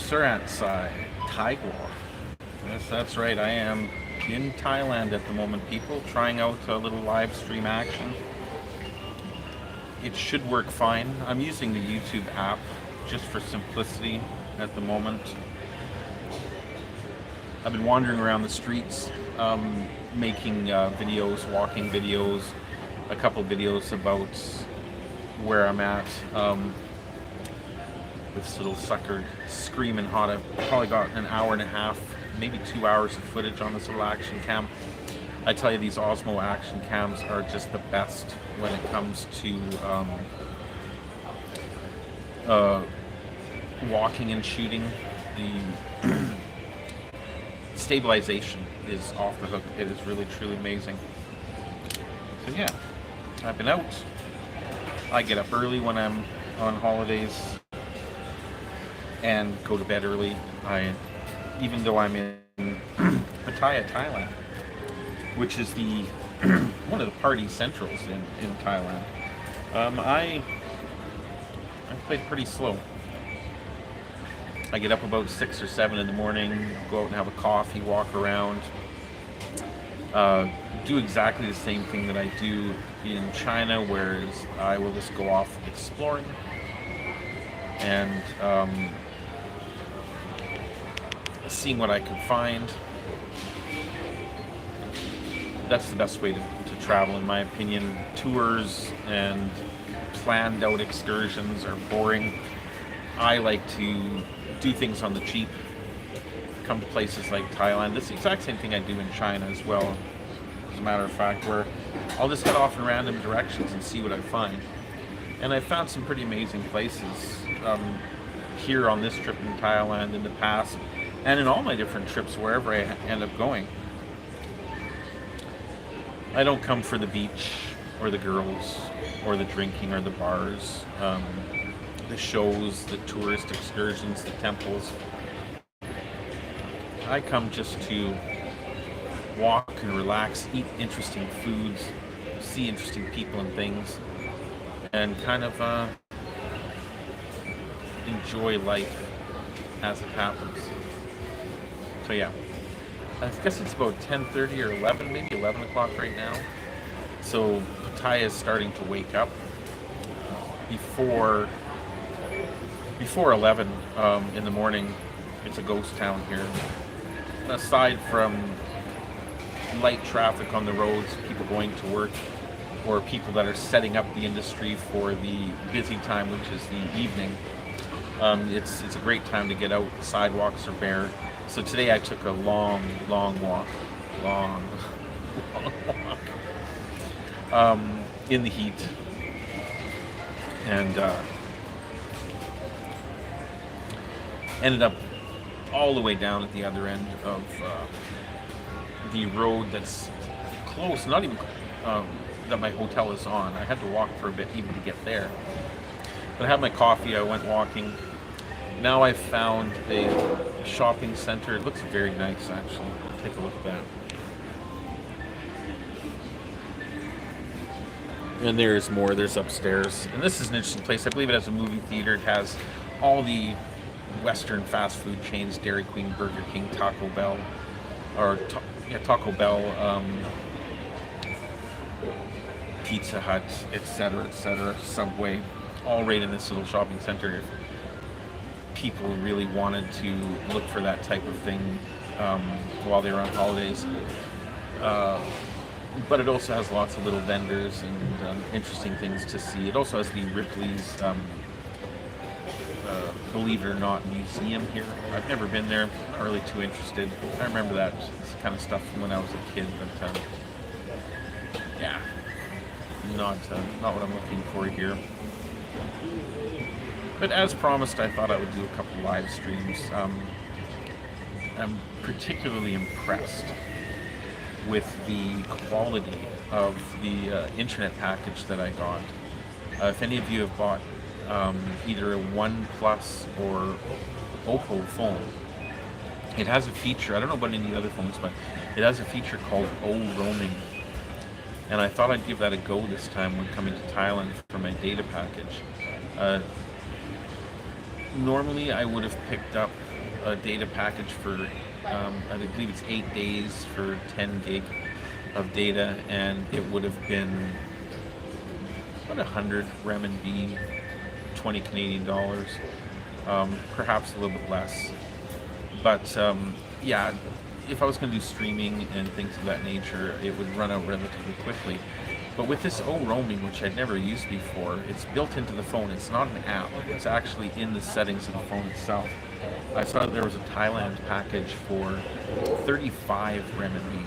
Sirant side, Thailand. Yes, that's right. I am in Thailand at the moment, people, trying out a little live stream action. It should work fine. I'm using the YouTube app just for simplicity at the moment. I've been wandering around the streets, making videos, walking videos, a couple videos about where I'm at. This little sucker screaming hot. I've probably got an hour and a half, maybe 2 hours of footage on this little action cam. I tell you, these Osmo action cams are just the best when it comes to walking and shooting. The stabilization is off the hook. It is really, truly amazing. So yeah, I've been out. I get up early when I'm on holidays and go to bed early. Even though I'm in Pattaya, Thailand, which is the one of the party centrals in Thailand, I played pretty slow. I get up about 6 or 7 in the morning, go out and have a coffee, walk around, do exactly the same thing that I do in China, whereas I will just go off exploring and seeing what I can find. That's the best way to travel, in my opinion. Tours and planned out excursions are boring. I like to do things on the cheap, come to places like Thailand. That's the exact same thing I do in China as well, as a matter of fact, where I'll just head off in random directions and see what I find. And I've found some pretty amazing places here on this trip in Thailand in the past, and in all my different trips wherever I end up going. I don't come for the beach or the girls or the drinking or the bars, the shows, the tourist excursions, the temples. I come just to walk and relax, eat interesting foods, see interesting people and things, and kind of enjoy life as it happens. So yeah, I guess it's about 10:30 or 11, maybe 11 o'clock right now. So Pattaya is starting to wake up. Before 11 in the morning, it's a ghost town here. Aside from light traffic on the roads, people going to work, or people that are setting up the industry for the busy time, which is the evening, it's a great time to get out. The sidewalks are bare. So today I took a long walk, long walk, in the heat, and ended up all the way down at the other end of the road that's close, not even that my hotel is on. I had to walk for a bit even to get there. But I had my coffee, I went walking. Now I've found a shopping center. It looks very nice, actually. Take a look at that. And there's more, there's upstairs. And this is an interesting place. I believe it has a movie theater. It has all the Western fast food chains, Dairy Queen, Burger King, Taco Bell, Taco Bell, Pizza Hut, etc., Subway, all right in this little shopping center. If people really wanted to look for that type of thing while they were on holidays. But it also has lots of little vendors and interesting things to see. It also has the Ripley's Believe It or Not museum here. I've never been there, not really too interested. I remember that kind of stuff from when I was a kid, but yeah, not what I'm looking for here. But as promised, I thought I would do a couple live streams. I'm particularly impressed with the quality of the internet package that I got. If any of you have bought either a OnePlus or Oppo phone, it has a feature, I don't know about any other phones, but it has a feature called O-roaming. And I thought I'd give that a go this time when coming to Thailand for my data package. Normally, I would have picked up a data package for, I believe it's 8 days for 10 gig of data, and it would have been about 100 renminbi, 20 Canadian dollars, perhaps a little bit less. But yeah, if I was going to do streaming and things of that nature, it would run out relatively quickly. But with this O roaming, which I'd never used before, it's built into the phone. It's not an app. It's actually in the settings of the phone itself. I saw that there was a Thailand package for 35 renminbi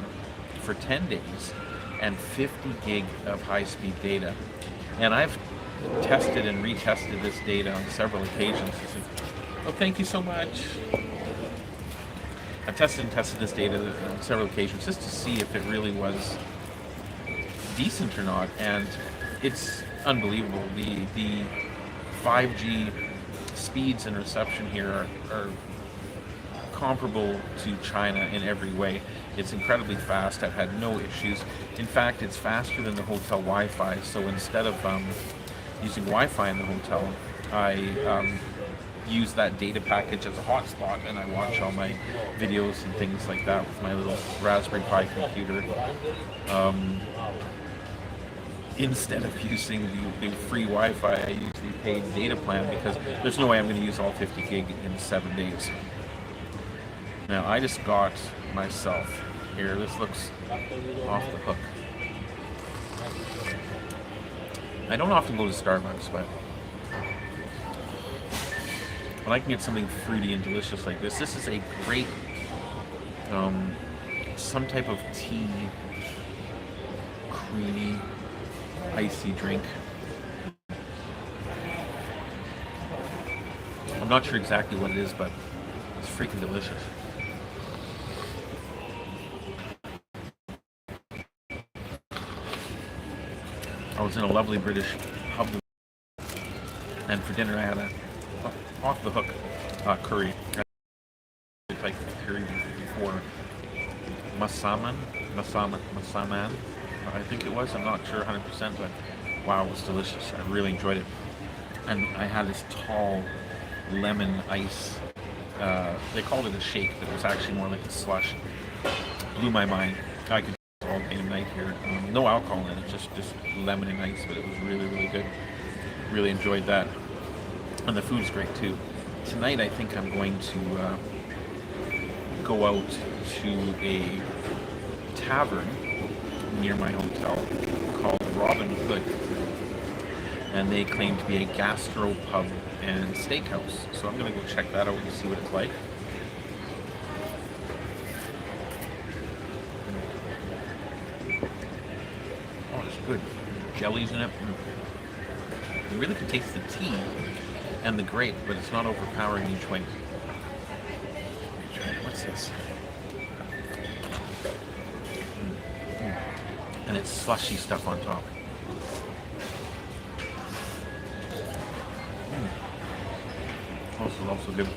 for 10 days and 50 gig of high-speed data. And I've tested and retested this data on several occasions. Oh, thank you so much. I've tested and tested this data on several occasions just to see if it really was decent or not, and it's unbelievable. The 5G speeds and reception here are comparable to China in every way. It's incredibly fast. I've had no issues. In fact, it's faster than the hotel Wi-Fi. So instead of using Wi-Fi in the hotel, I use that data package as a hotspot, and I watch all my videos and things like that with my little Raspberry Pi computer. Instead of using the free Wi-Fi, I use the paid data plan because there's no way I'm going to use all 50 gig in 7 days. Now, I just got myself here. This looks off the hook. I don't often go to Starbucks, but when I can get something fruity and delicious like this is a great, some type of tea, creamy, icy drink. I'm not sure exactly what it is, but it's freaking delicious. I was in a lovely British pub, and for dinner I had a off the hook curry. It's like curry before masaman, I think it was. I'm not sure 100%, but wow, it was delicious. I really enjoyed it. And I had this tall lemon ice. They called it a shake, but it was actually more like a slush. Blew my mind. I could all day and night here. No alcohol in it, just lemon and ice, but it was really, really good. Really enjoyed that. And the food's great too. Tonight I think I'm going to go out to a tavern near my hotel called Robin Hood, and they claim to be a gastro pub and steakhouse. So I'm going to go check that out and see what it's like. Oh, it's good. Jellies in it. You really can taste the tea and the grape, but it's not overpowering each way. What's this? And it's slushy stuff on top. Also good.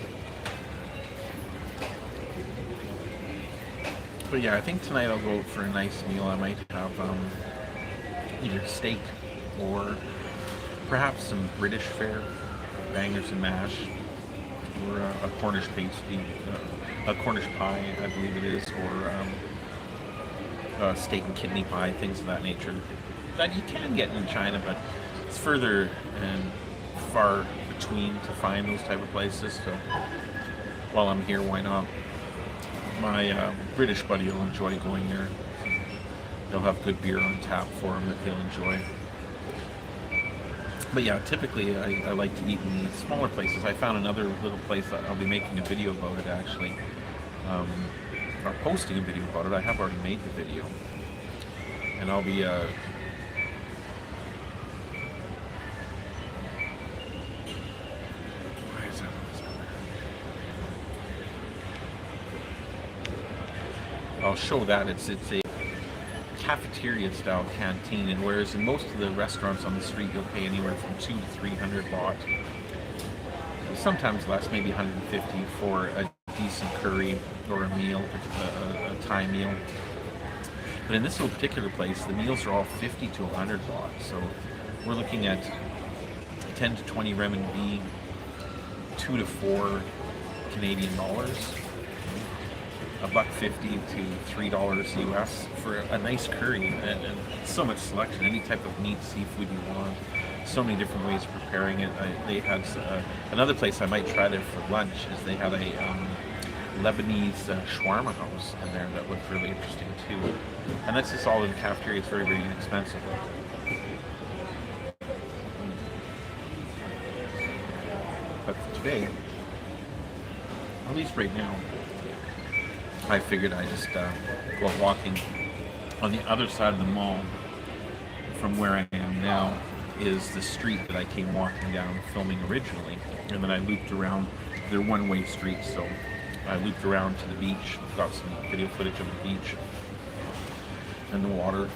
But yeah, I think tonight I'll go out for a nice meal. I might have either steak or perhaps some British fare, bangers and mash, or a Cornish pasty, a Cornish pie, I believe it is, or steak and kidney pie, things of that nature that you can get in China, but it's further and far between to find those type of places. So while I'm here, why not? My British buddy will enjoy going there. They'll have good beer on tap for him that he'll enjoy. But yeah, typically I like to eat in the smaller places. I found another little place that I'll be making a video about it actually. Or posting a video about it. I have already made the video. And I'll be I'll show that it's a cafeteria style canteen, and whereas in most of the restaurants on the street you'll pay anywhere from 200 to 300 baht, sometimes less, maybe 150 for a decent curry or a meal, a Thai meal. But in this little particular place, the meals are all 50 to 100 baht, so we're looking at 10 to 20 renminbi $2 to $4 Canadian, $1.50 to $3 US for a nice curry, and so much selection, any type of meat, seafood you want. So many different ways of preparing it. They had another place I might try there for lunch is they had a Lebanese shawarma house in there that looked really interesting too. And that's just all in the cafeteria. It's very, very inexpensive. But for today, at least right now, I figured I'd just go out walking. On the other side of the mall from where I am now is the street that I came walking down filming originally. And then I looped around. They're one-way streets, so I looped around to the beach, got some video footage of the beach and the water.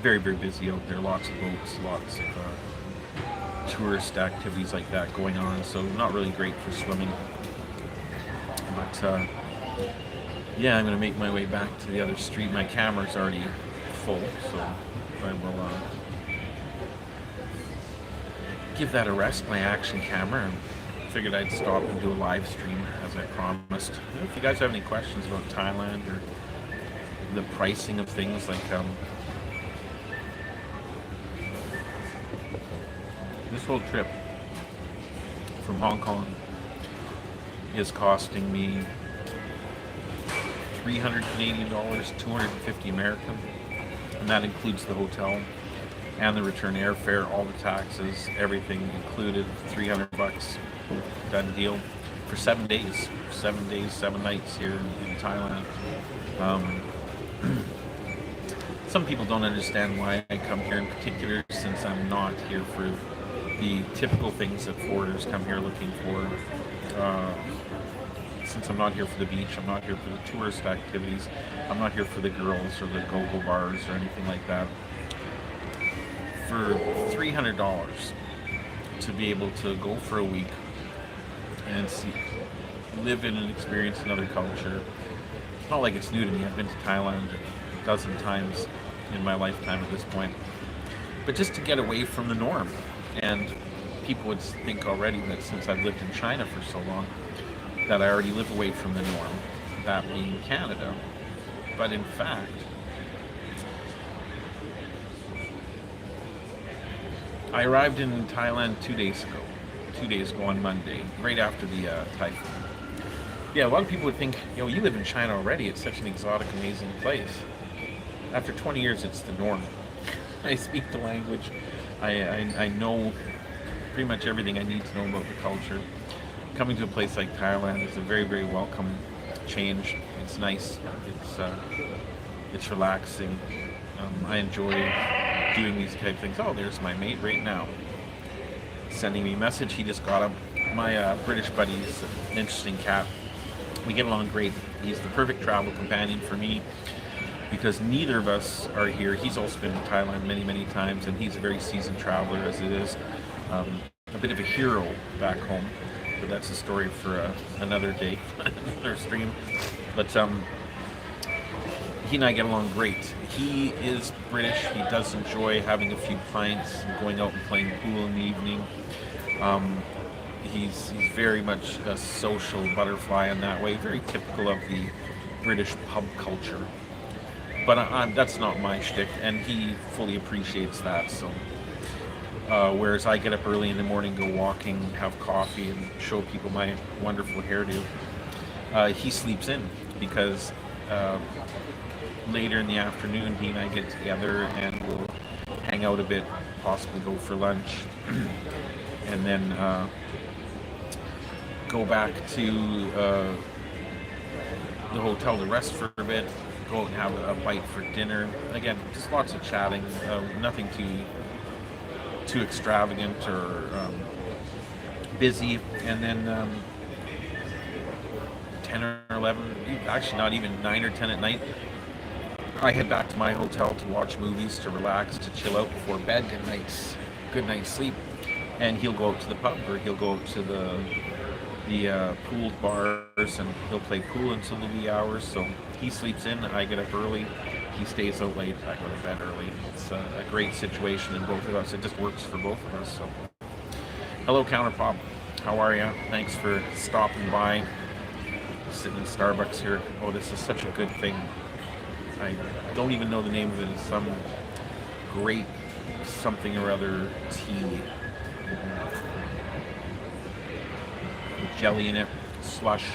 Very, very busy out there. Lots of boats, lots of tourist activities like that going on. So not really great for swimming. But yeah, I'm going to make my way back to the other street. My camera's already full, so I will give that a rest, my action camera. Figured I'd stop and do a live stream as I promised. If you guys have any questions about Thailand or the pricing of things, like this whole trip from Hong Kong is costing me $300 Canadian, $250 American, and that includes the hotel and the return airfare, all the taxes, everything included. $300, done deal for 7 days, 7 nights here in Thailand. Some people don't understand why I come here in particular, since I'm not here for the typical things that foreigners come here looking for. Since I'm not here for the beach, I'm not here for the tourist activities, I'm not here for the girls or the go-go bars or anything like that. For $300 to be able to go for a week and live in and experience another culture. It's not like it's new to me. I've been to Thailand a dozen times in my lifetime at this point. But just to get away from the norm. And people would think already that since I've lived in China for so long, that I already live away from the norm, that being Canada. But in fact, I arrived in Thailand 2 days ago on Monday, right after the typhoon. Yeah, a lot of people would think, you live in China already, it's such an exotic, amazing place. After 20 years, it's the norm. I speak the language, I know pretty much everything I need to know about the culture. Coming to a place like Thailand is a very, very welcome change. It's nice, it's relaxing. I enjoy doing these type of things. Oh, there's my mate right now sending me a message. He just got up. My British buddy is an interesting cat. We get along great. He's the perfect travel companion for me because neither of us are here. He's also been to Thailand many, many times, and he's a very seasoned traveler as it is. A bit of a hero back home, but that's a story for another day, another stream. But he and I get along great. He is British. He does enjoy having a few pints and going out and playing pool in the evening. He's very much a social butterfly in that way, very typical of the British pub culture. But that's not my shtick, and he fully appreciates that. So, whereas I get up early in the morning, go walking, have coffee, and show people my wonderful hairdo, he sleeps in because later in the afternoon, he and I get together and we'll hang out a bit, possibly go for lunch, and then go back to the hotel to rest for a bit, go out and have a bite for dinner. Again, just lots of chatting, nothing too extravagant or busy. And then 10 or 11, actually not even 9 or 10 at night, I head back to my hotel to watch movies, to relax, to chill out before bed, good night's sleep. And he'll go out to the pub, or he'll go out to the pool bars, and he'll play pool until the wee hours. So he sleeps in, I get up early, he stays out late, I go to bed early. It's a great situation in both of us. It just works for both of us. So hello, Counterpop. How are you? Thanks for stopping by. Sitting in Starbucks here. Oh, this is such a good thing. I don't even know the name of it. It's some great something or other tea with jelly in it, slush.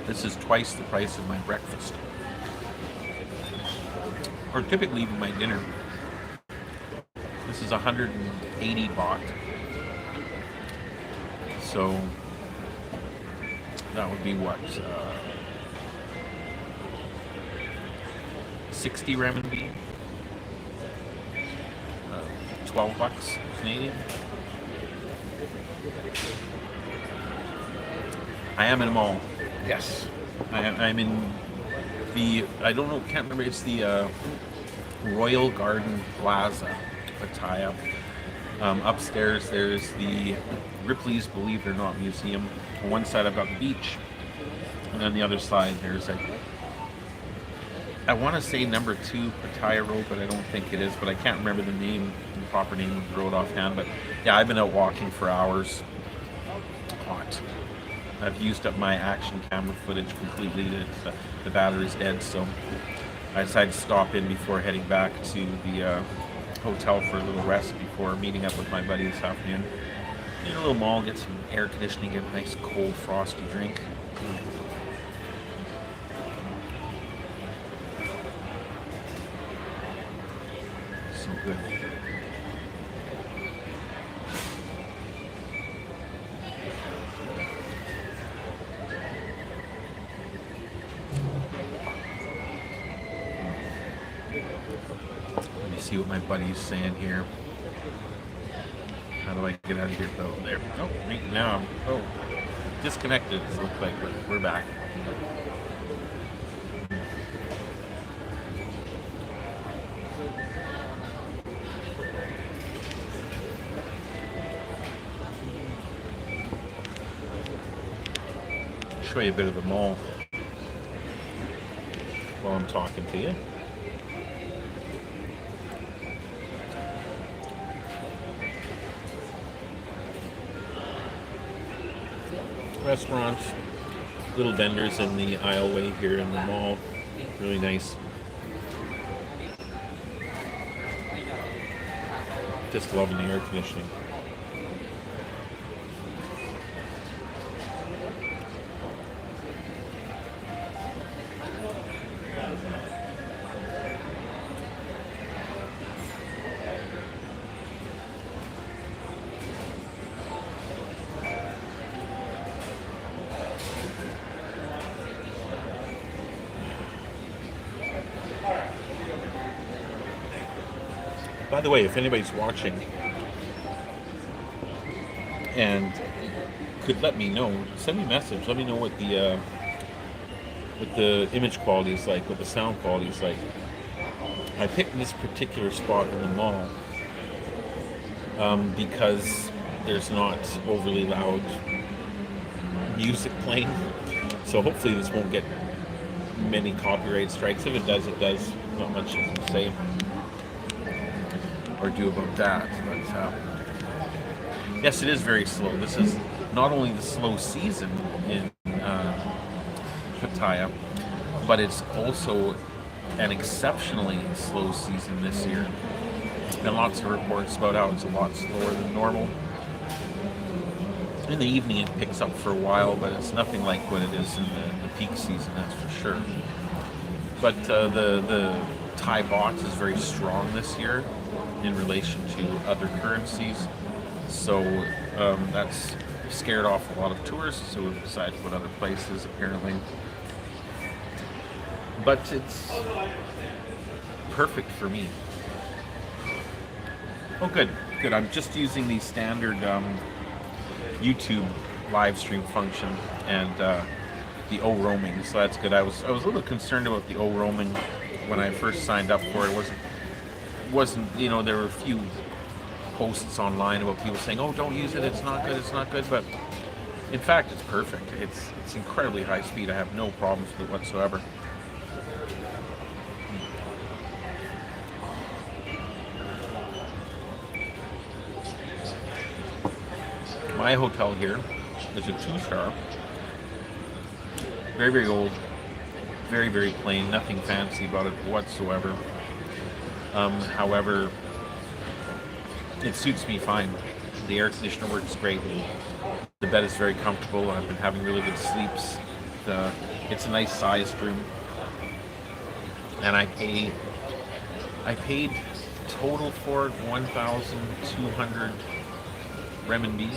This is twice the price of my breakfast, or typically even my dinner. This is 180 baht. So that would be what? 60 renminbi? 12 bucks Canadian? I am in a mall. Yes. I'm in the, I don't know, can't remember, it's the Royal Garden Plaza, Pattaya. Upstairs there's the Ripley's Believe It or Not Museum. On one side I've got the beach, and on the other side there's I want to say number 2 Pattaya Road, but I don't think it is, but I can't remember the name, the proper name of the road offhand. But yeah, I've been out walking for hours. Hot. I've used up my action camera footage completely. The battery's dead, so I decided to stop in before heading back to the hotel for a little rest before meeting up with my buddy this afternoon. In a little mall, get some air conditioning, get a nice cold frosty drink. So good. Let me see what my buddy's saying here. How do I get out of here? Oh, there. Oh, right now. Oh, disconnected. It looks like we're back. Show you a bit of the mall while I'm talking to you. Restaurants, little vendors in the aisleway here in the mall. Really nice. Just loving the air conditioning. By the way, if anybody's watching and could let me know, send me a message. Let me know what the image quality is like, what the sound quality is like. I picked this particular spot in the mall because there's not overly loud music playing. So hopefully this won't get many copyright strikes. If it does, it does. Not much you can say or do about that. But yes, it is very slow. This is not only the slow season in Pattaya, but it's also an exceptionally slow season this year. And lots of reports about how it's a lot slower than normal. In the evening it picks up for a while, but it's nothing like what it is in the peak season, that's for sure. But the Thai baht is very strong this year in relation to other currencies. So that's scared off a lot of tourists, so we've decided to put other places apparently. But it's perfect for me. Oh, good. I'm just using the standard YouTube live stream function and the O roaming, so that's good. I was a little concerned about the O roaming when I first signed up for it. It wasn't there were a few posts online about people saying, "Oh, don't use it. It's not good." But in fact, it's perfect. It's incredibly high speed. I have no problems with it whatsoever. My hotel here is a 2-star, very, very old, very, very plain, nothing fancy about it whatsoever. However, it suits me fine. The air conditioner works great. The bed is very comfortable. I've been having really good sleeps. It's a nice sized room, and I paid total for it 1,200 renminbi.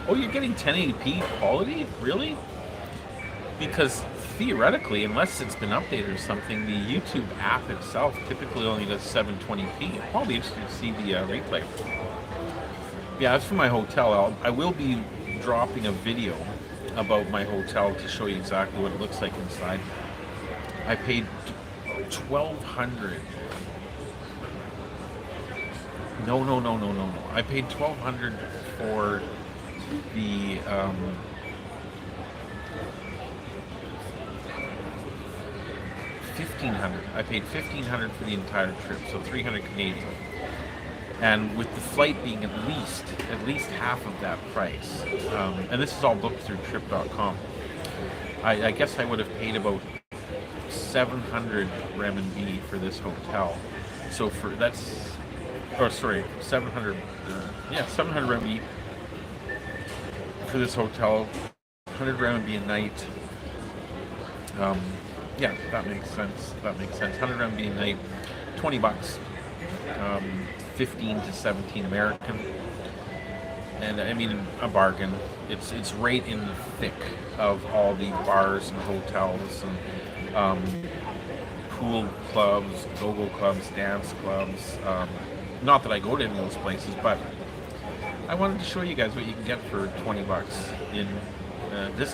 Oh, you're getting 1080p quality? Really? Because theoretically, unless it's been updated or something, the YouTube app itself typically only does 720p. I'm probably interested to see the replay. Yeah, that's for my hotel. I will be dropping a video about my hotel to show you exactly what it looks like inside. I paid 1,200. No. I paid 1,200 for the 1,500. I paid 1,500 for the entire trip, so 300 Canadian. And with the flight being at least half of that price, and this is all booked through trip.com, I guess I would have paid about 700 renminbi for this hotel. So for 700, 700 renminbi for this hotel, 100 renminbi a night. Yeah, that makes sense. 100 renminbi a night, $20. 15 to 17 American, and I mean a bargain. It's right in the thick of all the bars and hotels and pool clubs, go-go clubs, dance clubs. Not that I go to any of those places, but I wanted to show you guys what you can get for $20 in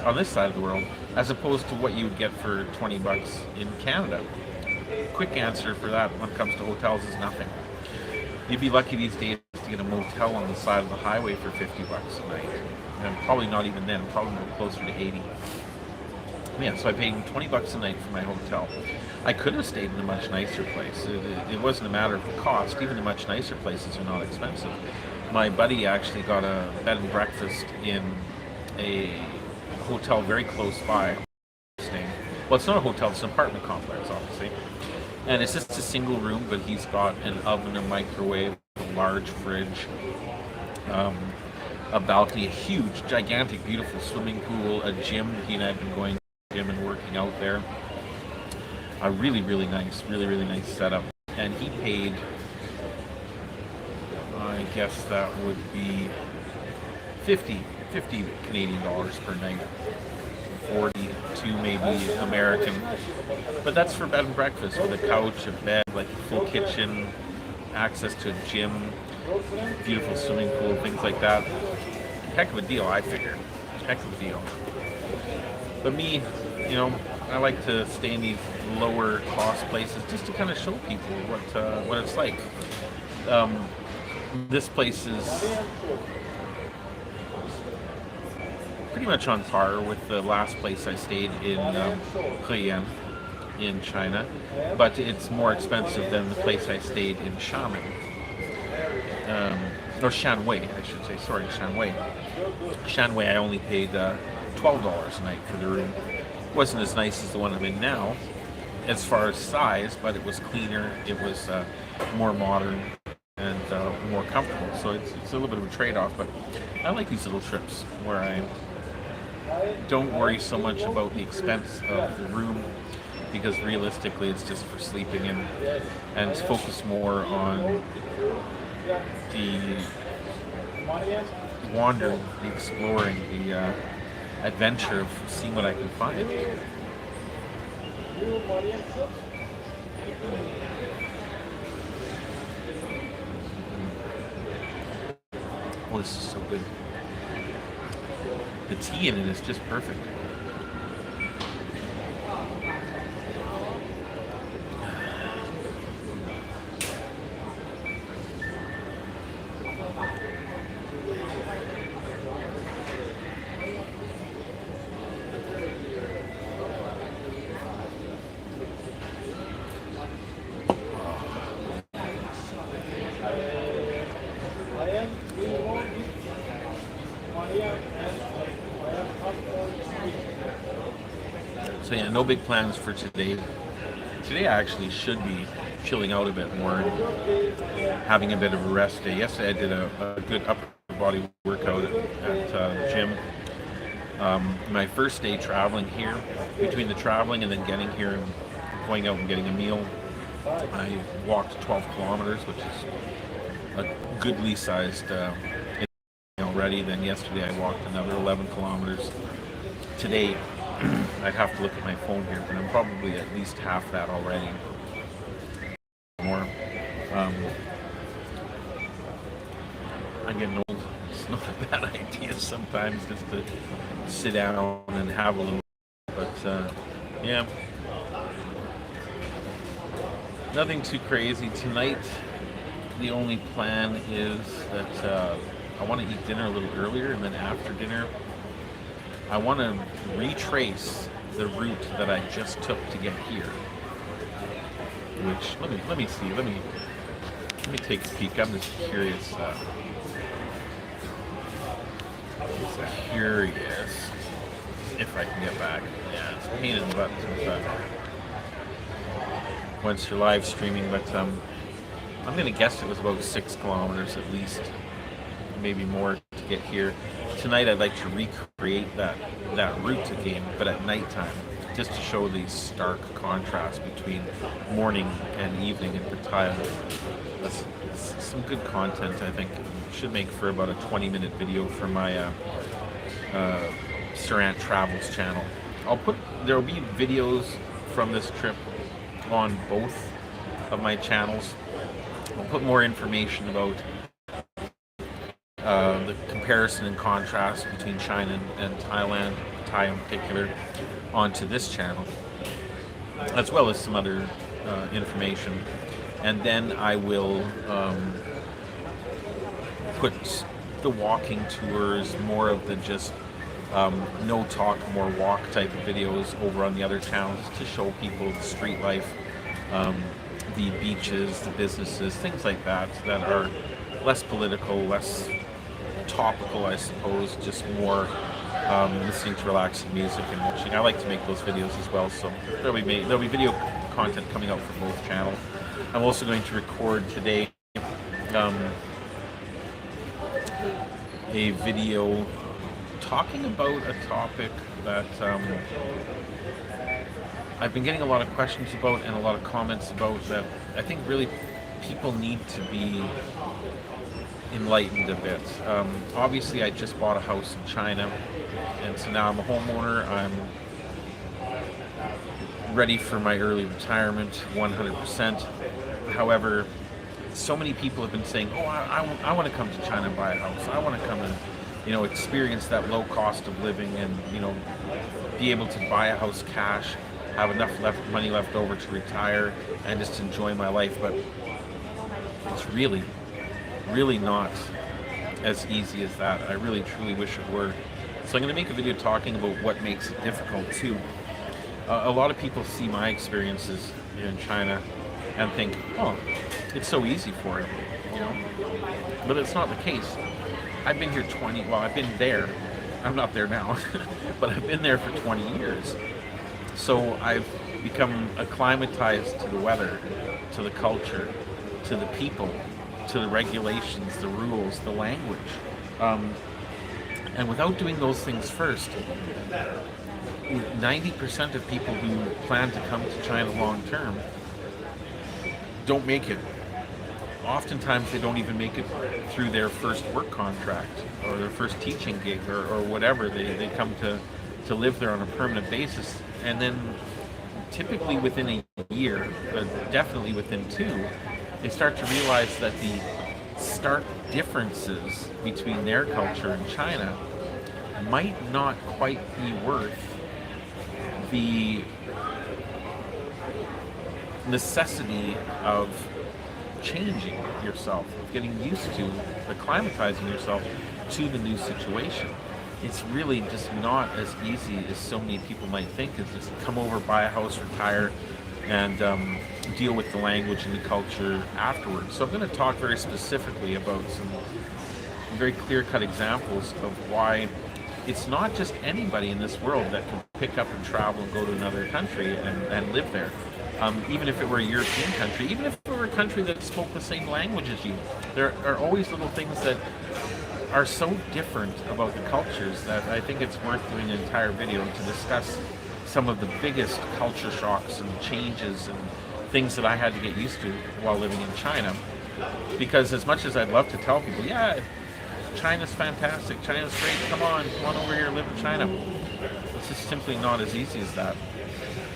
on this side of the world, as opposed to what you would get for $20 in Canada. Quick answer for that when it comes to hotels is nothing. You'd be lucky these days to get a motel on the side of the highway for $50 a night, and probably not even then, probably closer to 80. Yeah, so I paid $20 a night for my hotel. I could have stayed in a much nicer place. It wasn't a matter of the cost. Even the much nicer places are not expensive. My buddy actually got a bed and breakfast in a hotel very close by. Well, it's not a hotel, it's an apartment complex, obviously. And it's just a single room, but he's got an oven, a microwave, a large fridge, a balcony, a huge, gigantic, beautiful swimming pool, a gym. He and I have been going to the gym and working out there. A really, really nice setup. And he paid, I guess that would be 50 Canadian dollars per night. 42 maybe American, but that's for bed and breakfast with a couch, a bed, like a full kitchen, access to a gym, beautiful swimming pool, things like that. Heck of a deal, I figured. Heck of a deal. But me, I like to stay in these lower cost places just to kind of show people what it's like. This place is pretty much on par with the last place I stayed in Sirant in China, but it's more expensive than the place I stayed in Xiamen, or Shanwei, I should say. Sorry, Shanwei. Shanwei, I only paid $12 a night for the room. It wasn't as nice as the one I'm in now, as far as size, but it was cleaner. It was more modern and more comfortable. So it's a little bit of a trade-off, but I like these little trips where I don't worry so much about the expense of the room, because realistically it's just for sleeping in, and focus more on the wandering, the exploring, the adventure of seeing what I can find. Oh, this is so good. The tea in it is just perfect. So yeah, no big plans for today. Today I actually should be chilling out a bit more and having a bit of a rest day. Yesterday I did a good upper body workout at the gym. My first day traveling here, between the traveling and then getting here and going out and getting a meal, I walked 12 kilometers, which is a goodly sized already. Then yesterday I walked another 11 kilometers. Today I'd have to look at my phone here, but I'm probably at least half that already. More. I'm getting old. It's not a bad idea sometimes just to sit down and have a little. But yeah, nothing too crazy tonight. The only plan is that I want to eat dinner a little earlier, and then after dinner, I want to retrace the route that I just took to get here. Which let me see. Let me take a peek. I'm just curious. Curious if I can get back. Yeah, it's a pain in the butt once you're live streaming, but I'm gonna guess it was about 6 kilometers at least, maybe more to get here. Tonight I'd like to recreate that route again, but at nighttime, just to show the stark contrast between morning and evening in Pattaya. That's some good content, I think. Should make for about a 20-minute video for my Sirant Travels channel. There will be videos from this trip on both of my channels. I'll put more information about the comparison and contrast between China and Thailand, Thai in particular, onto this channel, as well as some other information. And then I will put the walking tours, more of the just no talk, more walk type of videos over on the other channels to show people the street life, the beaches, the businesses, things like that are less political, less topical, I suppose, just more listening to relaxing music and watching. I like to make those videos as well, so there'll be video content coming out for both channels. I'm also going to record today a video talking about a topic that I've been getting a lot of questions about and a lot of comments about, that I think really people need to be enlightened a bit. Obviously, I just bought a house in China, and so now I'm a homeowner. I'm ready for my early retirement, 100%. However, so many people have been saying, "Oh, I want to come to China and buy a house. I want to come and, experience that low cost of living, and be able to buy a house cash, have enough money left over to retire, and just enjoy my life." But it's really not as easy as that. I really truly wish it were. So I'm going to make a video talking about what makes it difficult too. A lot of people see my experiences in China and think, "Oh, it's so easy for you," but it's not the case. I've been here I've been there. I'm not there now, but I've been there for 20 years. So I've become acclimatized to the weather, to the culture, to the people, to the regulations, the rules, the language. And without doing those things first, 90% of people who plan to come to China long term don't make it. Oftentimes they don't even make it through their first work contract or their first teaching gig or whatever. They come to live there on a permanent basis, and then typically within a year, but definitely within 2, they start to realize that the stark differences between their culture and China might not quite be worth the necessity of changing yourself, of getting used to acclimatizing yourself to the new situation. It's really just not as easy as so many people might think. Is just come over, buy a house, retire, and deal with the language and the culture afterwards. So I'm going to talk very specifically about some very clear-cut examples of why it's not just anybody in this world that can pick up and travel and go to another country and live there. Even if it were a European country, even if it were a country that spoke the same language as you, there are always little things that are so different about the cultures that I think it's worth doing an entire video to discuss some of the biggest culture shocks and changes and things that I had to get used to while living in China. Because as much as I'd love to tell people, yeah, China's fantastic, China's great, come on over here, live in China. It's just simply not as easy as that.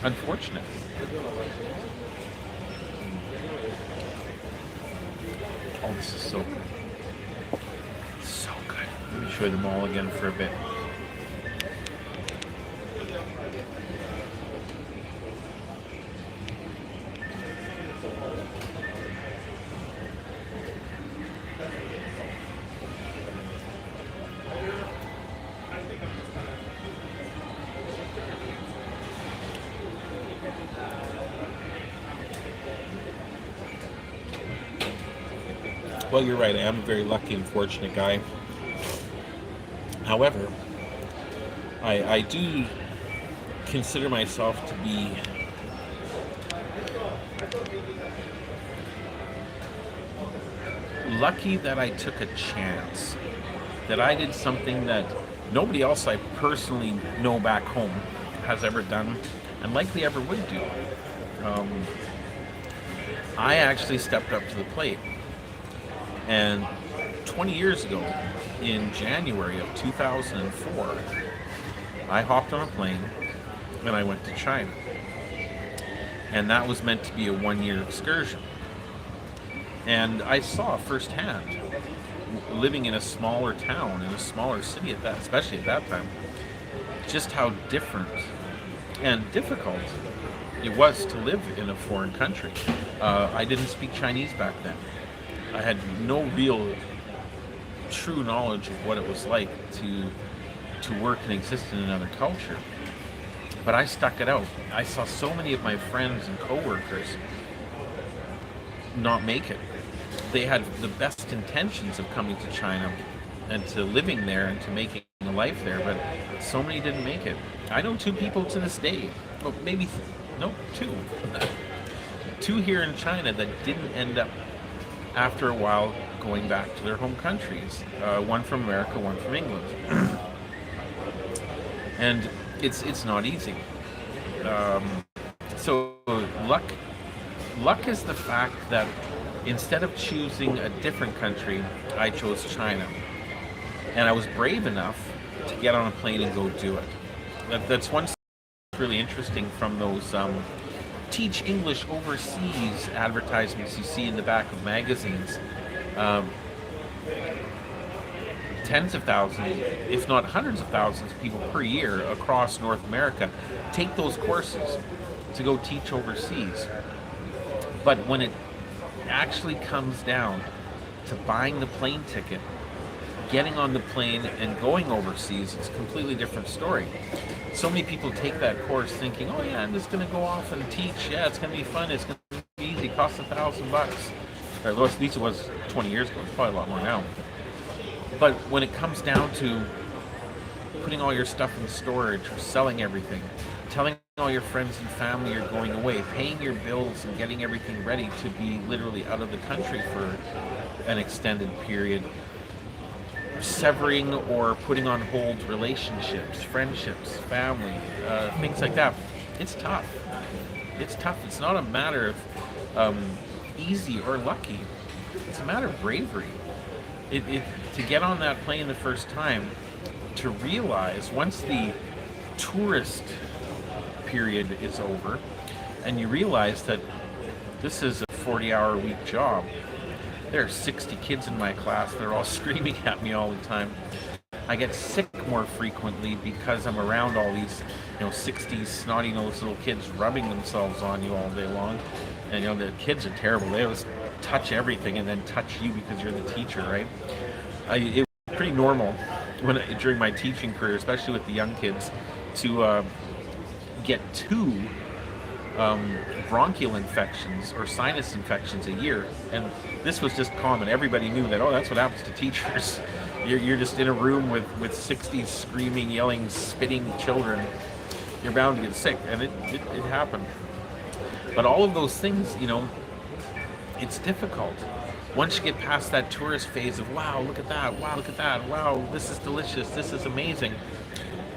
Unfortunate. Oh, this is so good. So good. Let me show them all again for a bit. Well, you're right. I am a very lucky and fortunate guy. However, I do consider myself to be lucky that I took a chance, that I did something that nobody else I personally know back home has ever done and likely ever would do. I actually stepped up to the plate. And 20 years ago, in January of 2004, I hopped on a plane and I went to China. And that was meant to be a one-year excursion. And I saw firsthand, living in a smaller town, in a smaller city at that, especially at that time, just how different and difficult it was to live in a foreign country. I didn't speak Chinese back then. I had no real true knowledge of what it was like to work and exist in another culture. But I stuck it out. I saw so many of my friends and coworkers not make it. They had the best intentions of coming to China and to living there and to making a life there, but so many didn't make it. I know 2 people to this day, well, maybe, no, 2. 2 here in China that didn't end up after a while going back to their home countries. One from America, one from England. And it's not easy. So luck is the fact that instead of choosing a different country, I chose China. And I was brave enough to get on a plane and go do it. That's one really interesting from those teach English overseas advertisements you see in the back of magazines. Tens of thousands, if not hundreds of thousands of people per year across North America take those courses to go teach overseas. But when it actually comes down to buying the plane ticket, getting on the plane and going overseas, it's a completely different story. So many people take that course thinking, oh yeah, I'm just going to go off and teach. Yeah, it's going to be fun. It's going to be easy. It costs $1,000. Or at least it was 20 years ago. It's probably a lot more now. But when it comes down to putting all your stuff in storage, or selling everything, telling all your friends and family you're going away, paying your bills and getting everything ready to be literally out of the country for an extended period, severing or putting on hold relationships, friendships, family, things like that. It's tough. It's tough. It's not a matter of easy or lucky. It's a matter of bravery. To get on that plane the first time, to realize once the tourist period is over, and you realize that this is a 40-hour-a-week job. There are 60 kids in my class. They're all screaming at me all the time. I get sick more frequently because I'm around all these, 60 snotty-nosed little kids rubbing themselves on you all day long. And, the kids are terrible. They always touch everything and then touch you because you're the teacher, right? It was pretty normal during my teaching career, especially with the young kids, to get 2 bronchial infections or sinus infections a year, and this was just common. Everybody knew that, that's what happens to teachers. You're just in a room with 60 screaming, yelling, spitting children. You're bound to get sick, and it happened. But all of those things, it's difficult. Once you get past that tourist phase of, wow, look at that, wow, look at that, wow, this is delicious, this is amazing,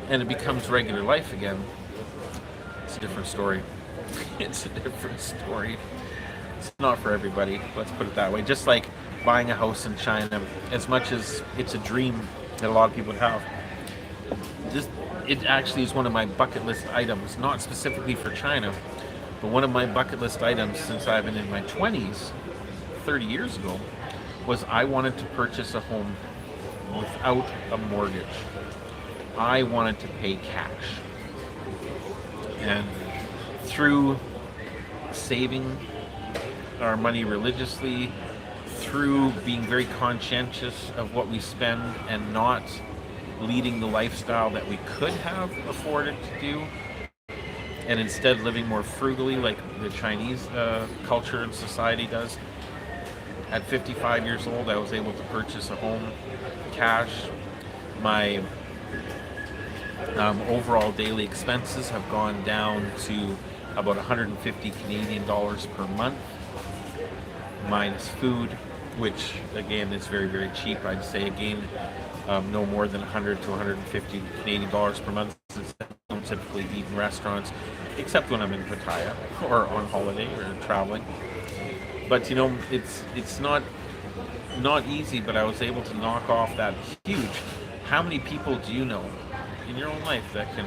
and it becomes regular life again, it's a different story. It's a different story. It's not for everybody, let's put it that way. Just like buying a house in China, as much as it's a dream that a lot of people have, it actually is one of my bucket list items, not specifically for China, but one of my bucket list items since I've been in my 20s, 30 years ago, was I wanted to purchase a home without a mortgage. I wanted to pay cash. And through saving our money religiously, through being very conscientious of what we spend and not leading the lifestyle that we could have afforded to do, and instead living more frugally like the Chinese culture and society does. At 55 years old, I was able to purchase a home cash. My overall daily expenses have gone down to about 150 Canadian dollars per month, minus food, which again is very, very cheap. I'd say again, no more than 100 to 150 Canadian dollars per month, since I don't typically eat in restaurants, except when I'm in Pattaya or on holiday or traveling. But it's not easy, but I was able to knock off that huge. How many people do you know in your own life that can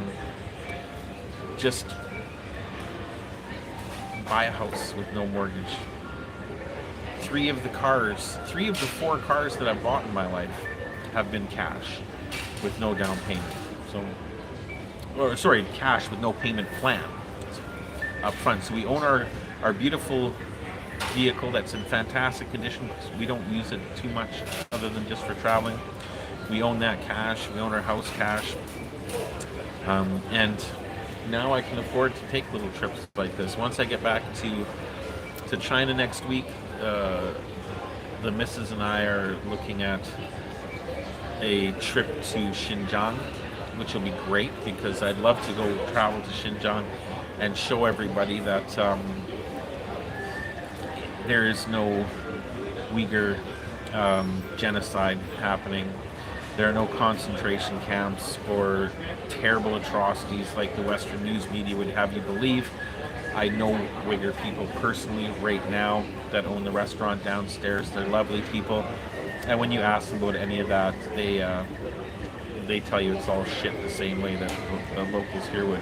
just buy a house with no mortgage? Three of the 4 cars that I've bought in my life have been cash with no down payment. Cash with no payment plan up front. So we own our beautiful vehicle that's in fantastic condition because we don't use it too much other than just for traveling. We own that cash. We own our house cash. And now I can afford to take little trips like this. Once I get back to China next week, the missus and I are looking at a trip to Xinjiang, which will be great because I'd love to go travel to Xinjiang and show everybody that there is no Uyghur genocide happening. There are no concentration camps or terrible atrocities like the Western news media would have you believe. I know Uyghur people personally right now that own the restaurant downstairs. They're lovely people. And when you ask them about any of that, they tell you it's all shit the same way that the locals here would.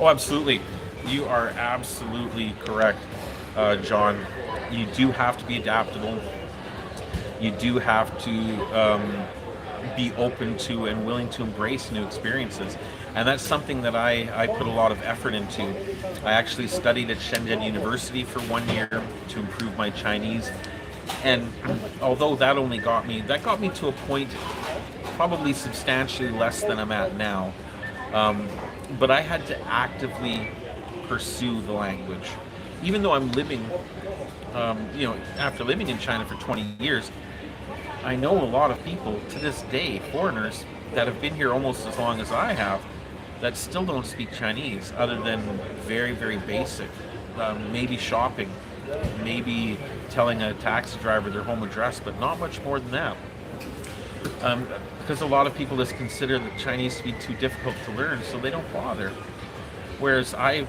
Oh, absolutely. You are absolutely correct, John. You do have to be adaptable. You do have to be open to and willing to embrace new experiences. And that's something that I put a lot of effort into. I actually studied at Shenzhen University for 1 year to improve my Chinese. And although that got me to a point probably substantially less than I'm at now. But I had to actively pursue the language. Even though I'm living, after living in China for 20 years, I know a lot of people to this day, foreigners, that have been here almost as long as I have, that still don't speak Chinese, other than very, very basic. Maybe shopping, maybe telling a taxi driver their home address, but not much more than that. Because a lot of people just consider the Chinese to be too difficult to learn, so they don't bother. Whereas I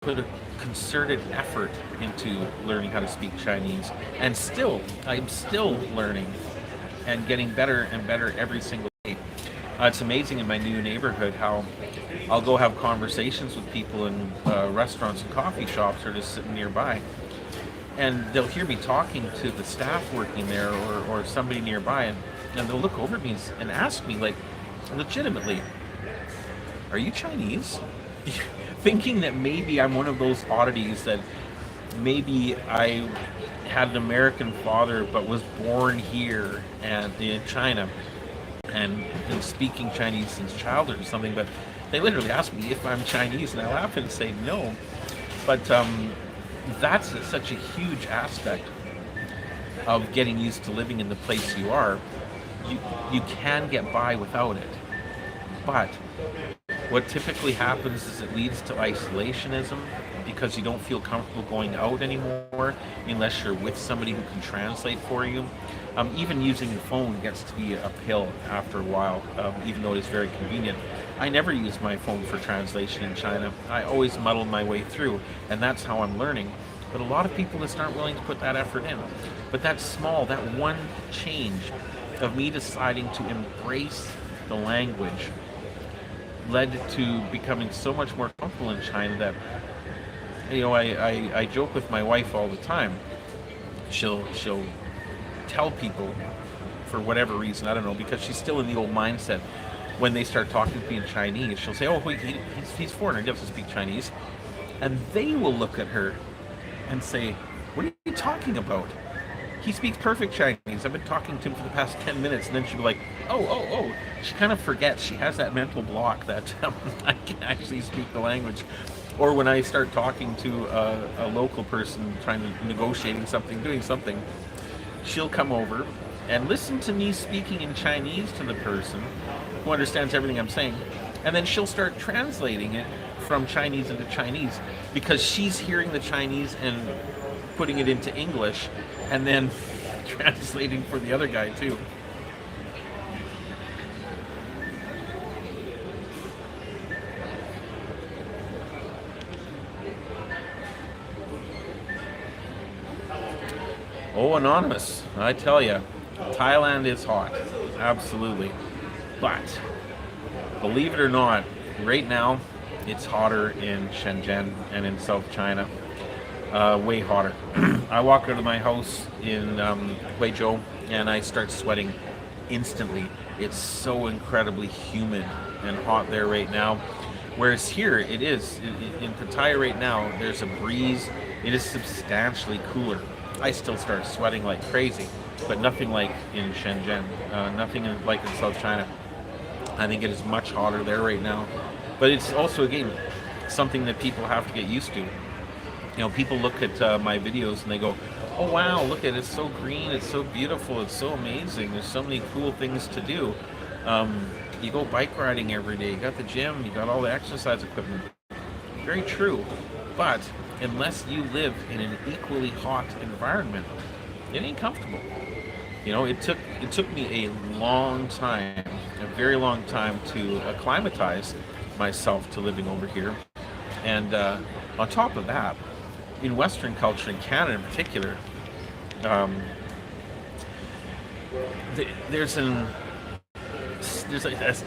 put a concerted effort into learning how to speak Chinese, and I'm still learning and getting better and better every single day. It's amazing in my new neighborhood how I'll go have conversations with people in restaurants and coffee shops or just sitting nearby, and they'll hear me talking to the staff working there or somebody nearby, and they'll look over at me and ask me, like, legitimately, are you Chinese? Thinking that maybe I'm one of those oddities, that maybe I had an American father but was born here and in China and been speaking Chinese since childhood or something. But They literally ask me if I'm Chinese, and I laugh and say no. But that's such a huge aspect of getting used to living in the place you are. You, you can get by without it. But what typically happens is it leads to isolationism because you don't feel comfortable going out anymore unless you're with somebody who can translate for you. Even using the phone gets to be uphill after a while, even though it is very convenient. I never use my phone for translation in China. I always muddle my way through, and that's how I'm learning. But a lot of people just aren't willing to put that effort in. But that's small, that one change of me deciding to embrace the language led to becoming so much more comfortable in China that, I joke with my wife all the time. She'll tell people, for whatever reason, I don't know, because she's still in the old mindset. When they start talking to me in Chinese, she'll say, "Oh, wait, he's foreigner, he doesn't speak Chinese," and they will look at her and say, "What are you talking about? He speaks perfect Chinese. I've been talking to him for the past 10 minutes." And then she'll be like, oh. She kind of forgets. She has that mental block that I can actually speak the language. Or when I start talking to a local person, trying to negotiating something, doing something, she'll come over and listen to me speaking in Chinese to the person who understands everything I'm saying. And then she'll start translating it from Chinese into Chinese because she's hearing the Chinese and putting it into English and then translating for the other guy too. Oh, Anonymous, I tell you, Thailand is hot, absolutely. But believe it or not, right now it's hotter in Shenzhen and in South China. Way hotter. I walk out of my house in Huizhou and I start sweating instantly. It's so incredibly humid and hot there right now. Whereas here it is, in Pattaya right now, there's a breeze. It is substantially cooler. I still start sweating like crazy, but nothing like in Shenzhen, nothing like in South China. I think it is much hotter there right now. But it's also, again, something that people have to get used to. People look at my videos and they go, "Oh wow, look at it, it's so green, it's so beautiful, it's so amazing, there's so many cool things to do. You go bike riding every day, you got the gym, you got all the exercise equipment." Very true, but unless you live in an equally hot environment, it ain't comfortable. It took me a long time, a very long time to acclimatize myself to living over here. And on top of that, in Western culture, in Canada in particular, um, there's a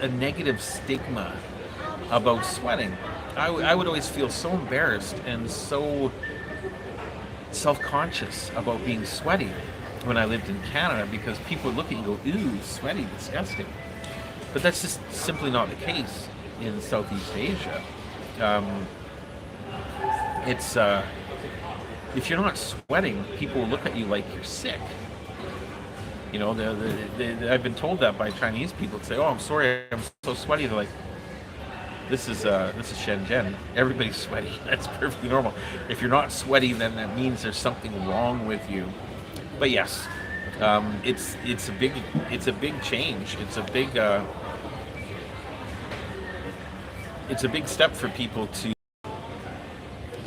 negative stigma about sweating. I would always feel so embarrassed and so self-conscious about being sweaty when I lived in Canada because people would look at you and go, "Ooh, sweaty, disgusting." But that's just simply not the case in Southeast Asia. It's if you're not sweating, people will look at you like you're sick. I've been told that by Chinese people. Say, "Oh, I'm sorry, I'm so sweaty." They're like, This is Shenzhen. Everybody's sweaty. That's perfectly normal. If you're not sweaty, then that means there's something wrong with you. But yes, it's a big change. It's a big step for people to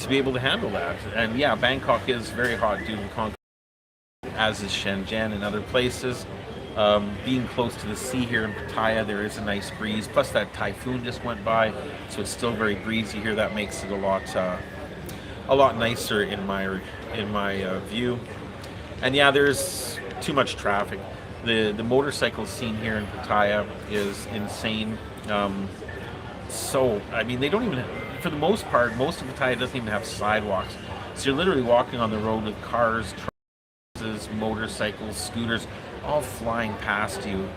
be able to handle that. And yeah, Bangkok is very hot due to concrete, as is Shenzhen and other places. Being close to the sea here in Pattaya, there is a nice breeze. Plus that typhoon just went by, so it's still very breezy here. That makes it a lot nicer in my view. And yeah, there's too much traffic. The motorcycle scene here in Pattaya is insane. They don't even, for the most part, most of Pattaya doesn't even have sidewalks. So you're literally walking on the road with cars, trucks, motorcycles, scooters, all flying past you,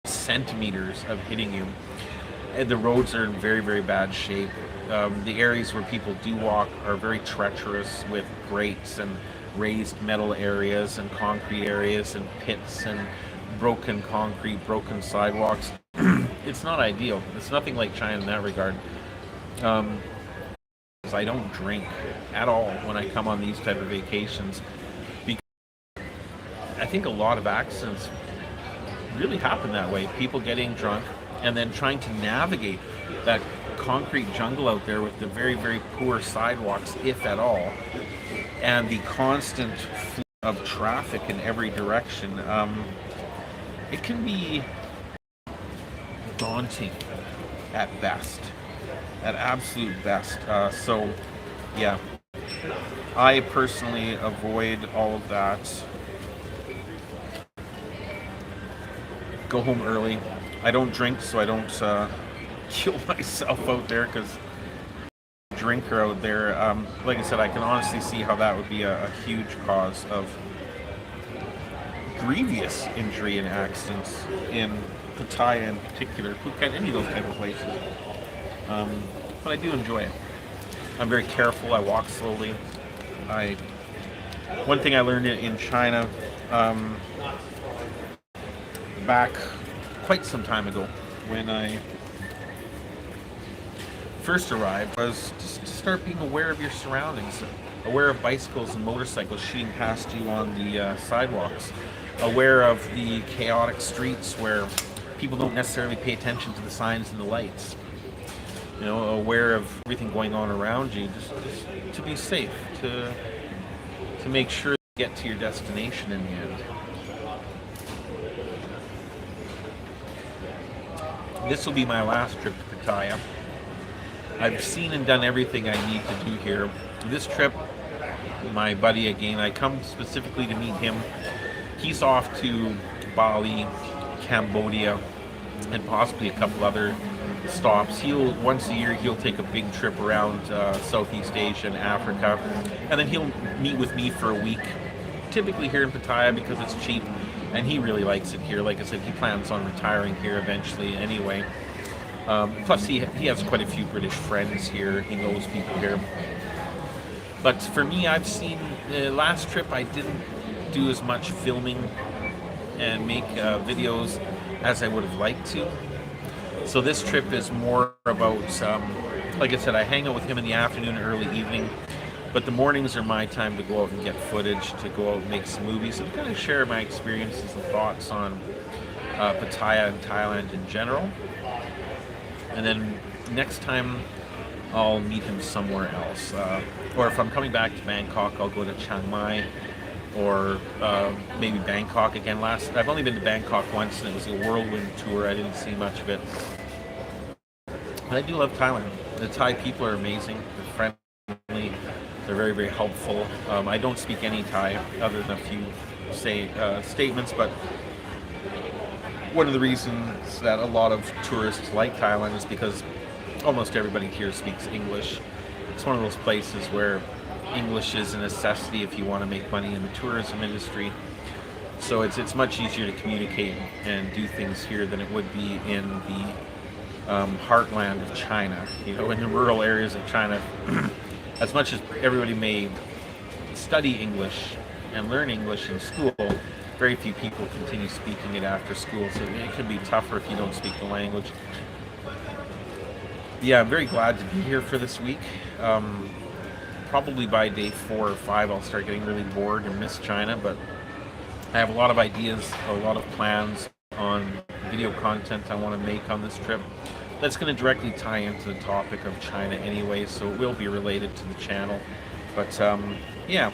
centimeters of hitting you. And the roads are in very, very bad shape. The areas where people do walk are very treacherous with grates and raised metal areas and concrete areas and pits and broken concrete, broken sidewalks. it's not ideal. It's nothing like China in that regard. Um, I don't drink at all when I come on these type of vacations. Because I think a lot of accidents really happen that way. People getting drunk and then trying to navigate that concrete jungle out there with the very, very poor sidewalks, if at all, and the constant flow of traffic in every direction. It can be daunting at best, at absolute best. So, yeah, I personally avoid all of that. Go home early. I don't drink, so I don't kill myself out there, because drinker out there, like I said, I can honestly see how that would be a huge cause of grievous injury and accidents in Pattaya in particular, Phuket, any of those type of places. But I do enjoy it. I'm very careful. I walk slowly. One thing I learned in China back quite some time ago, when I first arrived, was just to start being aware of your surroundings, aware of bicycles and motorcycles shooting past you on the sidewalks, aware of the chaotic streets where people don't necessarily pay attention to the signs and the lights. You know, aware of everything going on around you, just to be safe, to make sure you get to your destination in the end. This will be my last trip to Pattaya. I've seen and done everything I need to do here. This trip, my buddy again, I come specifically to meet him. He's off to Bali, Cambodia, and possibly a couple other stops. Once a year he'll take a big trip around Southeast Asia and Africa, and then he'll meet with me for a week, typically here in Pattaya because it's cheap, and he really likes it here. Like I said, he plans on retiring here eventually anyway. Plus he has quite a few British friends here. He knows people here. But for me, I've seen last trip I didn't do as much filming and make videos as I would have liked to. So this trip is more about, like I said, I hang out with him in the afternoon and early evening, but the mornings are my time to go out and get footage, to go out and make some movies, and kind of share my experiences and thoughts on Pattaya and Thailand in general. And then next time I'll meet him somewhere else. Or if I'm coming back to Bangkok, I'll go to Chiang Mai, or maybe Bangkok again. I've only been to Bangkok once, and it was a whirlwind tour. I didn't see much of it. But I do love Thailand. The Thai people are amazing. They're friendly. They're very, very helpful. I don't speak any Thai other than a few statements, but one of the reasons that a lot of tourists like Thailand is because almost everybody here speaks English. It's one of those places where English is a necessity if you want to make money in the tourism industry. So it's much easier to communicate and do things here than it would be in the heartland of China. You know, in the rural areas of China, as much as everybody may study English and learn English in school, very few people continue speaking it after school, so it can be tougher if you don't speak the language. Yeah, I'm very glad to be here for this week. Probably by day 4 or 5 I'll start getting really bored and miss China, but I have a lot of ideas, a lot of plans on video content I want to make on this trip. That's going to directly tie into the topic of China anyway, so it will be related to the channel. But yeah,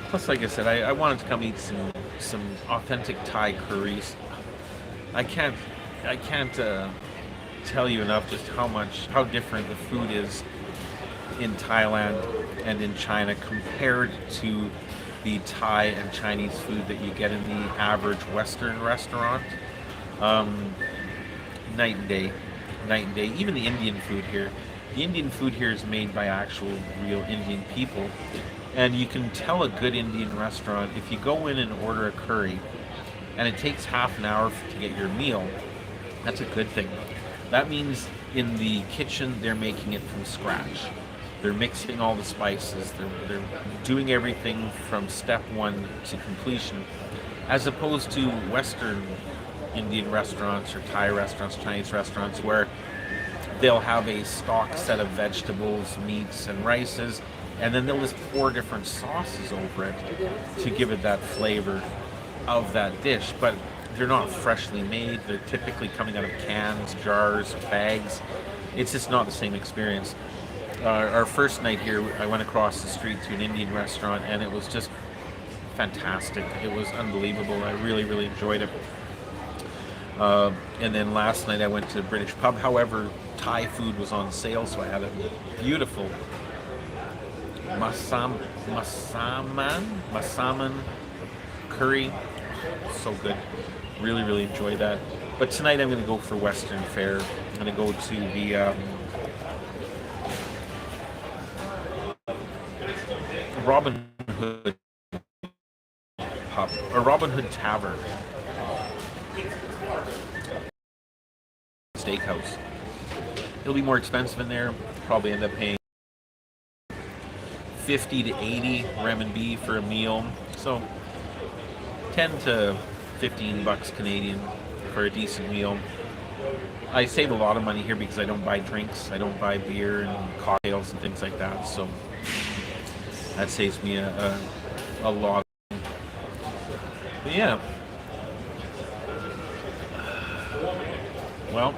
plus like I said, I wanted to come eat some authentic Thai curries. I can't tell you enough just how different the food is in Thailand and in China compared to the Thai and Chinese food that you get in the average Western restaurant. Night and day. Even the Indian food here. The Indian food here is made by actual real Indian people, and you can tell a good Indian restaurant if you go in and order a curry and it takes half an hour to get your meal. That's a good thing. That means in the kitchen they're making it from scratch. They're mixing all the spices. They're doing everything from step 1 to completion, as opposed to Western Indian restaurants or Thai restaurants, Chinese restaurants, where they'll have a stock set of vegetables, meats, and rices, and then they'll just pour different sauces over it to give it that flavor of that dish. But they're not freshly made. They're typically coming out of cans, jars, bags. It's just not the same experience. Our first night here, I went across the street to an Indian restaurant, and it was just fantastic. It was unbelievable. I really, really enjoyed it. And then last night I went to a British pub. However, Thai food was on sale, so I had a beautiful masaman curry. So good. Really, really enjoyed that. But tonight I'm going to go for Western fare. I'm going to go to the Robin Hood pub, or Robin Hood Tavern steakhouse. It'll be more expensive in there. Probably end up paying 50 to 80 renminbi for a meal. So 10 to 15 bucks Canadian for a decent meal. I save a lot of money here because I don't buy drinks. I don't buy beer and cocktails and things like that. So that saves me a lot. But yeah. Well,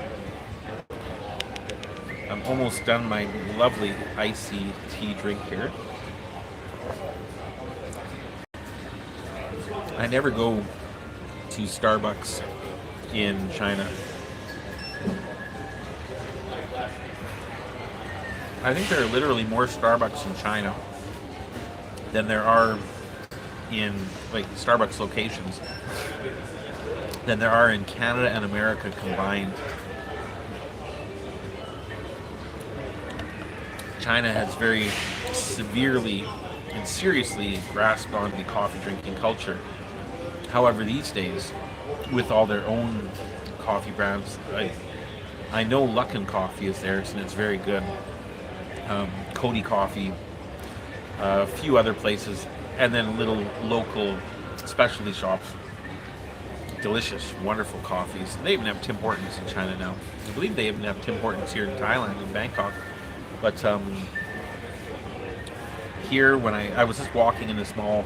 I'm almost done my lovely icy tea drink here. I never go to Starbucks in China. I think there are literally more Starbucks in China than there are in, like, Starbucks locations than there are in Canada and America combined. China has very severely and seriously grasped on the coffee drinking culture. However, these days, with all their own coffee brands, I know Luckin Coffee is theirs and it's very good. Cody Coffee, a few other places, and then little local specialty shops. Delicious, wonderful coffees. They even have Tim Hortons in China now. I believe they even have Tim Hortons here in Thailand, in Bangkok. But here, when I was just walking in this mall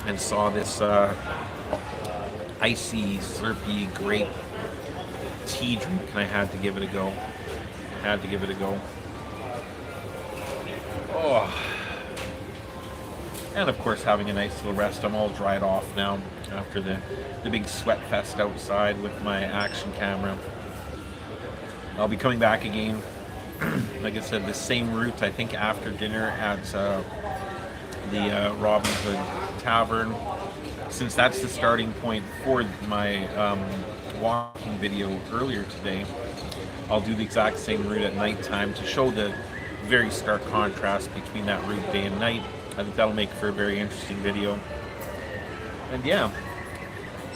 and saw this icy, slurpy, grape tea drink, and I had to give it a go. Oh. And of course, having a nice little rest. I'm all dried off now after the big sweat fest outside with my action camera. I'll be coming back again, like I said, the same route, I think, after dinner at the Robin Hood Tavern. Since that's the starting point for my walking video earlier today, I'll do the exact same route at nighttime to show the very stark contrast between that route day and night. I think that'll make for a very interesting video. And yeah,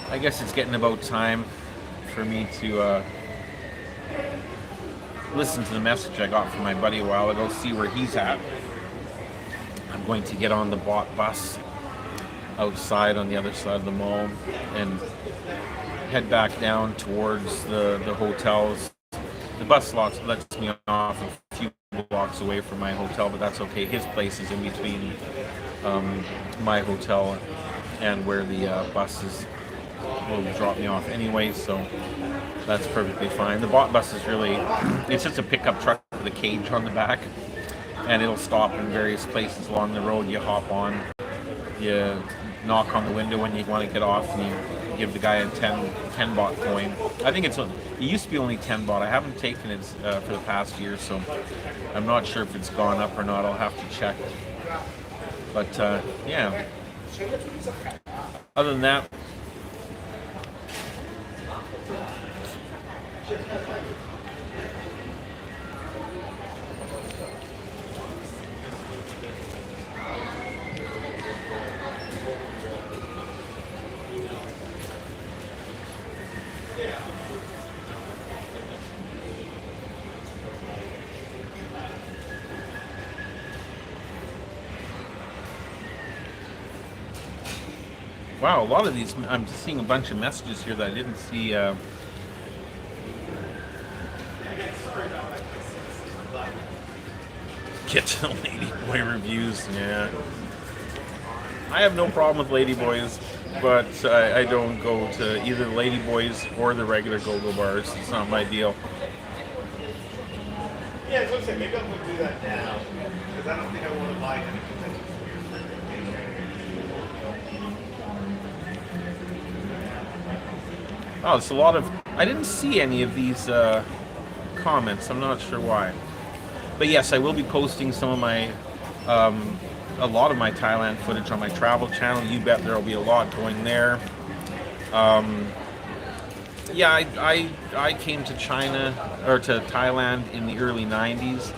I guess it's getting about time for me to listen to the message I got from my buddy a while ago, see where he's at. I'm going to get on the bus outside on the other side of the mall and head back down towards the hotels. The bus lot lets me off a few blocks away from my hotel, but that's okay. His place is in between my hotel and where the buses will drop me off anyway, so that's perfectly fine. The bus is really, it's just a pickup truck with a cage on the back, and it'll stop in various places along the road. You hop on, you knock on the window when you want to get off, and you give the guy a 10 baht coin. I think it used to be only 10 baht. I haven't taken it for the past year, so I'm not sure if it's gone up or not. I'll have to check. But yeah, other than that, Wow, a lot of these, I'm just seeing a bunch of messages here that I didn't see. Get to Ladyboy reviews, yeah. I have no problem with Ladyboys, but I don't go to either Ladyboys or the regular go-go bars. It's not my deal. Yeah, I was gonna say maybe I'm gonna do that now because I don't think I want to buy anything. Oh, it's a lot of. I didn't see any of these comments. I'm not sure why. But yes, I will be posting some of my, a lot of my Thailand footage on my travel channel. You bet there will be a lot going there. Yeah, I came to China or to Thailand in the early '90s,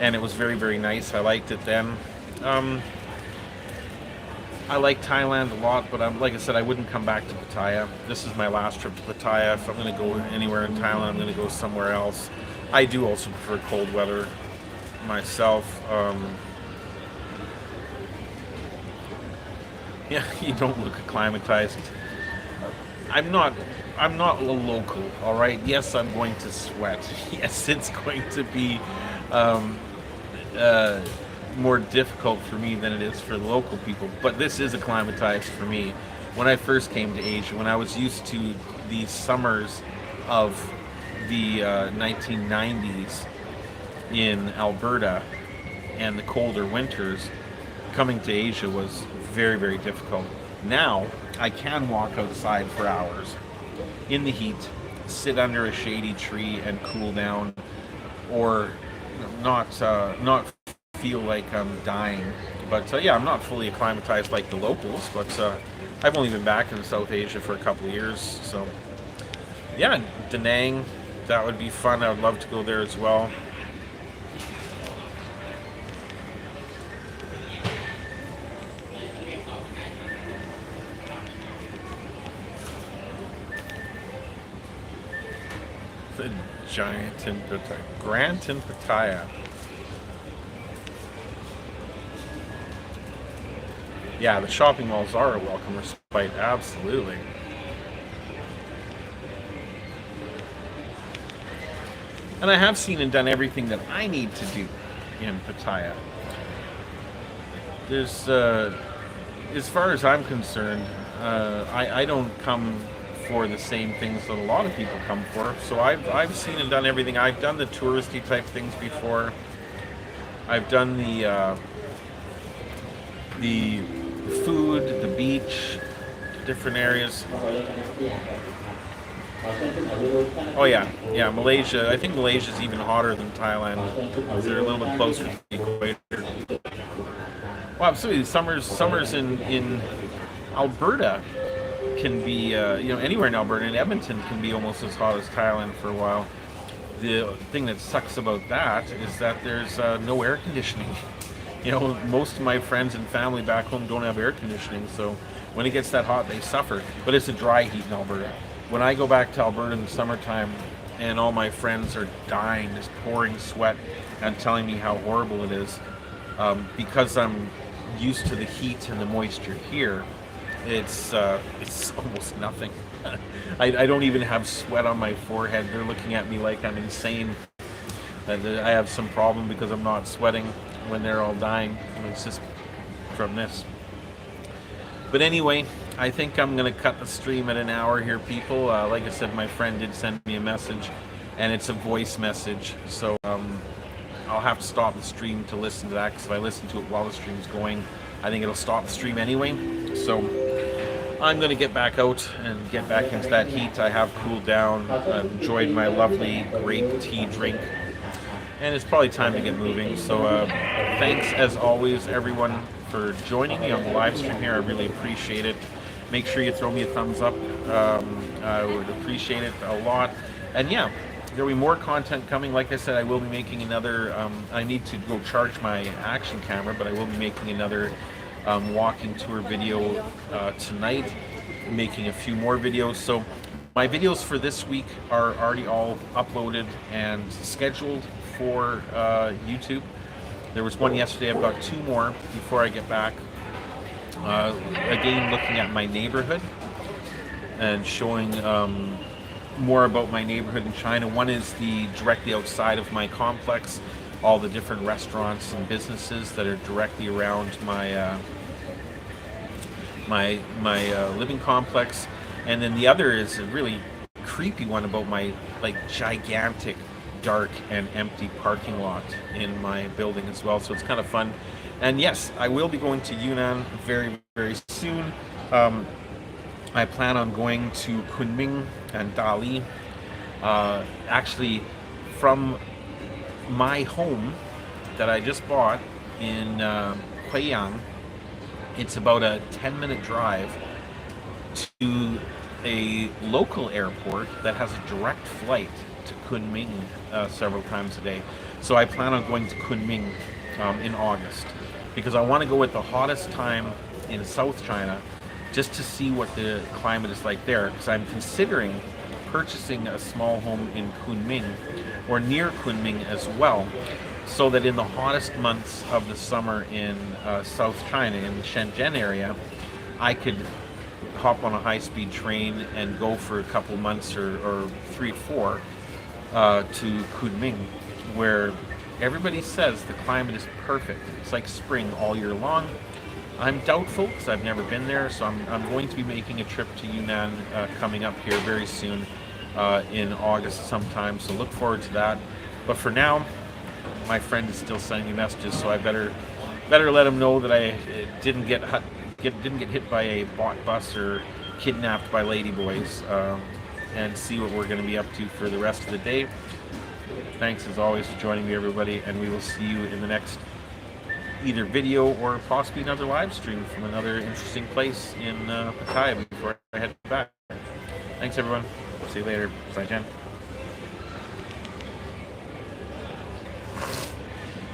and it was very, very nice. I liked it then. I like Thailand a lot, but like I said, I wouldn't come back to Pattaya. This is my last trip to Pattaya. If I'm going to go anywhere in Thailand, I'm going to go somewhere else. I do also prefer cold weather myself. Yeah, you don't look acclimatized. I'm not. I'm not a local. All right. Yes, I'm going to sweat. Yes, it's going to be um, more difficult for me than it is for the local people. But this is acclimatized for me. When I first came to Asia, when I was used to the summers of the 1990s in Alberta and the colder winters, coming to Asia was very, very difficult. Now, I can walk outside for hours in the heat, sit under a shady tree and cool down, or not feel like I'm dying. But yeah, I'm not fully acclimatized like the locals, but I've only been back in South Asia for a couple of years, so yeah, Da Nang, that would be fun. I would love to go there as well. The giant in Pattaya. Grant in Pattaya. Yeah, the shopping malls are a welcome respite, absolutely. And I have seen and done everything that I need to do in Pattaya. There's, as far as I'm concerned, I don't come for the same things that a lot of people come for. So I've seen and done everything. I've done the touristy type things before. I've done the food, the beach, different areas. Oh yeah, yeah. Malaysia. I think Malaysia is even hotter than Thailand. They're a little bit closer to the equator. Well, absolutely. Summers in Alberta can be, anywhere in Alberta, and Edmonton can be almost as hot as Thailand for a while. The thing that sucks about that is that there's no air conditioning. Most of my friends and family back home don't have air conditioning, so when it gets that hot, they suffer. But it's a dry heat in Alberta. When I go back to Alberta in the summertime, and all my friends are dying, just pouring sweat, and telling me how horrible it is, because I'm used to the heat and the moisture here, it's almost nothing. I don't even have sweat on my forehead. They're looking at me like I'm insane. And I have some problem because I'm not sweating when they're all dying. And it's just from this. But anyway, I think I'm going to cut the stream at an hour here, people. Like I said, my friend did send me a message, and it's a voice message. So I'll have to stop the stream to listen to that, because if I listen to it while the stream's going, I think it'll stop the stream anyway. So I'm going to get back out and get back into that heat. I have cooled down. I've enjoyed my lovely grape tea drink. And it's probably time to get moving. So thanks, as always, everyone, for joining me on the live stream here. I really appreciate it. Make sure you throw me a thumbs up. I would appreciate it a lot. And yeah, there'll be more content coming. Like I said, I will be making another, I need to go charge my action camera, but I will be making another walking tour video tonight, making a few more videos. So my videos for this week are already all uploaded and scheduled for YouTube. There was one yesterday. I've got two more before I get back. Again, looking at my neighborhood and showing more about my neighborhood in China. One is the directly outside of my complex, all the different restaurants and businesses that are directly around my living complex, and then the other is a really creepy one about my like gigantic, dark and empty parking lot in my building as well. So it's kind of fun. And yes, I will be going to Yunnan very, very soon. I plan on going to Kunming and Dali. Actually, from my home that I just bought in Huiyang, it's about a 10-minute drive to a local airport that has a direct flight to Kunming several times a day. So I plan on going to Kunming in August because I want to go at the hottest time in South China just to see what the climate is like there, because I'm considering purchasing a small home in Kunming or near Kunming as well, so that in the hottest months of the summer in South China, in the Shenzhen area, I could hop on a high-speed train and go for a couple months or 3 or 4 to Kunming, where everybody says the climate is perfect. It's like spring all year long. I'm doubtful because I've never been there, so I'm going to be making a trip to Yunnan coming up here very soon in August sometime, so look forward to that. But for now, my friend is still sending me messages, so I better let him know that I didn't get hit by a bot bus or kidnapped by ladyboys, and see what we're going to be up to for the rest of the day. Thanks as always for joining me, everybody, and we will see you in the next either video or possibly another live stream from another interesting place in Pattaya before I head back. Thanks, everyone. See you later. Bye, Jen.